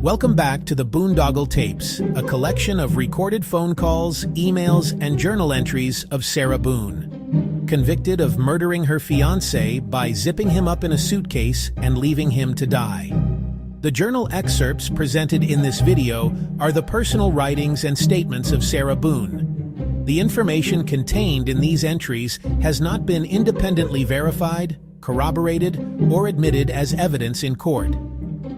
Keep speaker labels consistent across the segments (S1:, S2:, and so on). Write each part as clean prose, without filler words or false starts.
S1: Welcome back to the Boondoggle Tapes, a collection of recorded phone calls, emails, and journal entries of Sarah Boone, convicted of murdering her fiancé by zipping him up in a suitcase and leaving him to die. The journal excerpts presented in this video are the personal writings and statements of Sarah Boone. The information contained in these entries has not been independently verified, corroborated, or admitted as evidence in court.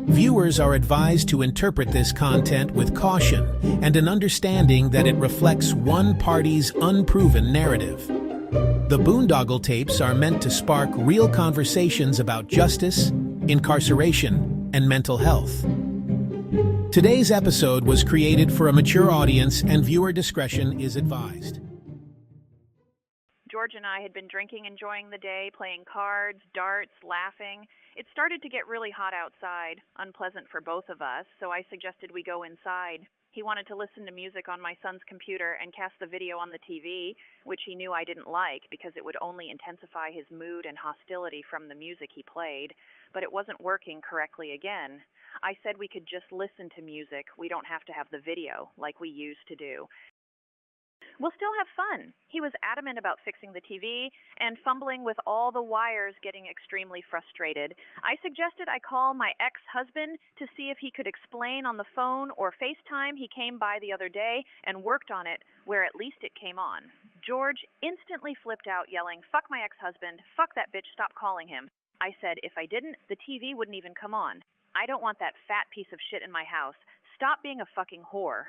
S1: Viewers are advised to interpret this content with caution and an understanding that it reflects one party's unproven narrative. The Boondoggle Tapes are meant to spark real conversations about justice, incarceration, and mental health. Today's episode was created for a mature audience and viewer discretion is advised.
S2: George and I had been drinking, enjoying the day, playing cards, darts, laughing. It started to get really hot outside, unpleasant for both of us, so I suggested we go inside. He wanted to listen to music on my son's computer and cast the video on the TV, which he knew I didn't like because it would only intensify his mood and hostility from the music he played, but it wasn't working correctly again. I said we could just listen to music. We don't have to have the video like we used to do. We'll still have fun. He was adamant about fixing the TV and fumbling with all the wires, getting extremely frustrated. I suggested I call my ex-husband to see if he could explain on the phone or FaceTime. He came by the other day and worked on it, where at least it came on. George instantly flipped out, yelling, "Fuck my ex-husband, fuck that bitch, stop calling him." I said if I didn't, the TV wouldn't even come on. I don't want that fat piece of shit in my house. Stop being a fucking whore.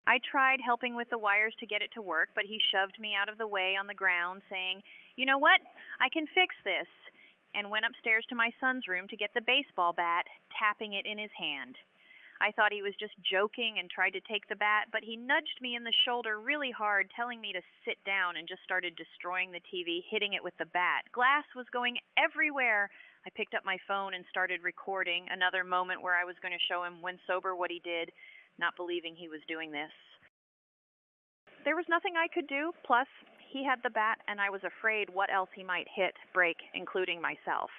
S2: I tried helping with the wires to get it to work, but he shoved me out of the way on the ground, saying, "You know what? I can fix this," and went upstairs to my son's room to get the baseball bat, tapping it in his hand. I thought he was just joking and tried to take the bat, but he nudged me in the shoulder really hard, telling me to sit down, and just started destroying the TV, hitting it with the bat. Glass was going everywhere. I picked up my phone and started recording, another moment where I was going to show him when sober what he did, not believing he was doing this. There was nothing I could do, plus he had the bat and I was afraid what else he might hit, break, including myself.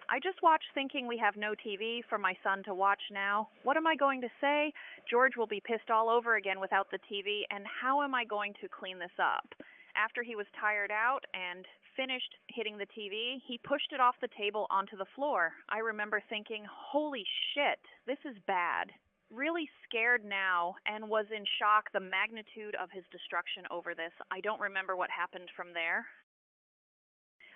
S2: I just watched thinking we have no TV for my son to watch now. What am I going to say? George will be pissed all over again without the TV, and how am I going to clean this up? After he was tired out and finished hitting the TV, he pushed it off the table onto the floor. I remember thinking, holy shit, this is bad. Really scared now and was in shock the magnitude of his destruction over this. I don't remember what happened from there.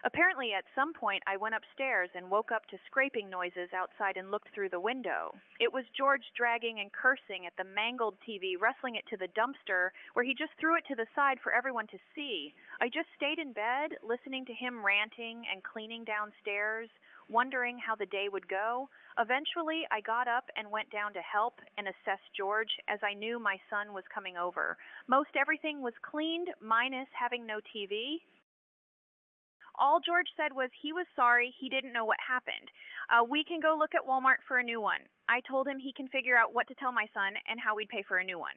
S2: Apparently, at some point, I went upstairs and woke up to scraping noises outside and looked through the window. It was George dragging and cursing at the mangled TV, wrestling it to the dumpster, where he just threw it to the side for everyone to see. I just stayed in bed, listening to him ranting and cleaning downstairs, wondering how the day would go. Eventually, I got up and went down to help and assess George, as I knew my son was coming over. Most everything was cleaned, minus having no TV. All George said was he was sorry, he didn't know what happened. We can go look at Walmart for a new one. I told him he can figure out what to tell my son and how we'd pay for a new one.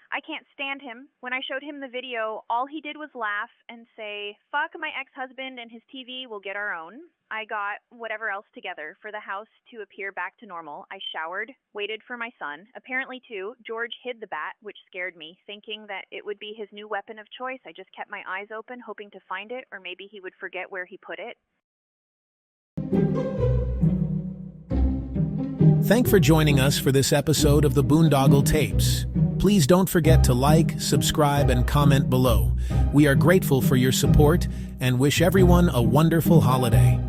S2: I can't stand him. When I showed him the video, all he did was laugh and say, "Fuck my ex-husband and his TV, we'll get our own." I got whatever else together for the house to appear back to normal. I showered, waited for my son. Apparently, too, George hid the bat, which scared me, thinking that it would be his new weapon of choice. I just kept my eyes open, hoping to find it, or maybe he would forget where he put it.
S1: Thanks for joining us for this episode of the Boondoggle Tapes. Please don't forget to like, subscribe, and comment below. We are grateful for your support and wish everyone a wonderful holiday.